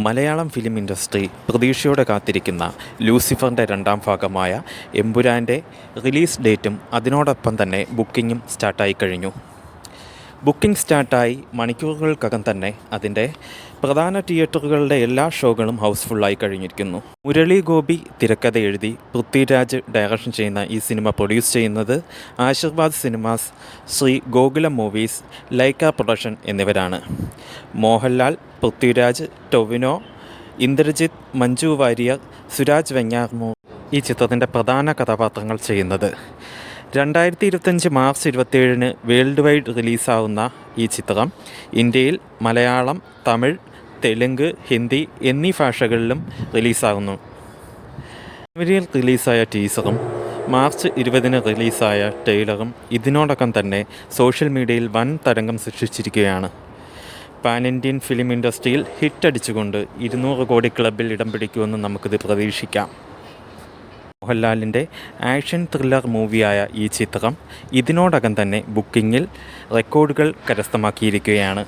Malayalam film industry പ്രതീക്ഷയോടെ കാത്തിരിക്കുന്ന ലൂസിഫറിൻ്റെ രണ്ടാം ഭാഗമായ എമ്പുരാൻ്റെ റിലീസ് ഡേറ്റും അതിനോടൊപ്പം തന്നെ ബുക്കിങ്ങും സ്റ്റാർട്ടായി കഴിഞ്ഞു. ബുക്കിംഗ് സ്റ്റാർട്ടായി മണിക്കൂറുകൾക്കകം തന്നെ അതിൻ്റെ പ്രധാന തിയേറ്ററുകളുടെ എല്ലാ ഷോകളും ഹൗസ്ഫുള്ളായി കഴിഞ്ഞിരിക്കുന്നു. മുരളി ഗോപി തിരക്കഥ എഴുതി പൃഥ്വിരാജ് ഡയറക്ഷൻ ചെയ്യുന്ന ഈ സിനിമ പ്രൊഡ്യൂസ് ചെയ്യുന്നത് Aashirvad Cinemas, Sree Gokulam Movies, Lyca Production എന്നിവരാണ്. മോഹൻലാൽ, പൃഥ്വിരാജ്, ടൊവിനോ, ഇന്ദ്രജിത്ത്, മഞ്ജു വാര്യർ, സുരാജ് വെഞ്ഞാറമൂർ ഈ ചിത്രത്തിൻ്റെ പ്രധാന കഥാപാത്രങ്ങൾ ചെയ്യുന്നത്. 2025 മാർച്ച് 27 വേൾഡ് വൈഡ് റിലീസാവുന്ന ഈ ചിത്രം ഇന്ത്യയിൽ മലയാളം, തമിഴ്, തെലുങ്ക്, ഹിന്ദി എന്നീ ഭാഷകളിലും റിലീസാകുന്നു. ജനുവരിയിൽ റിലീസായ ടീസറും മാർച്ച് 20 റിലീസായ ട്രെയിലറും ഇതിനോടകം തന്നെ സോഷ്യൽ മീഡിയയിൽ വൻ തരംഗം സൃഷ്ടിച്ചിരിക്കുകയാണ്. പാൻ ഇന്ത്യൻ ഫിലിം ഇൻഡസ്ട്രിയിൽ ഹിറ്റടിച്ചുകൊണ്ട് 200 കോടി ക്ലബിൽ ഇടം പിടിക്കുമെന്ന് നമുക്കിത് പ്രതീക്ഷിക്കാം. മോഹൻലാലിൻ്റെ ആക്ഷൻ ത്രില്ലർ മൂവിയായ ഈ ചിത്രം ഇതിനോടകം തന്നെ ബുക്കിങ്ങിൽ റെക്കോർഡുകൾ കരസ്ഥമാക്കിയിരിക്കുകയാണ്.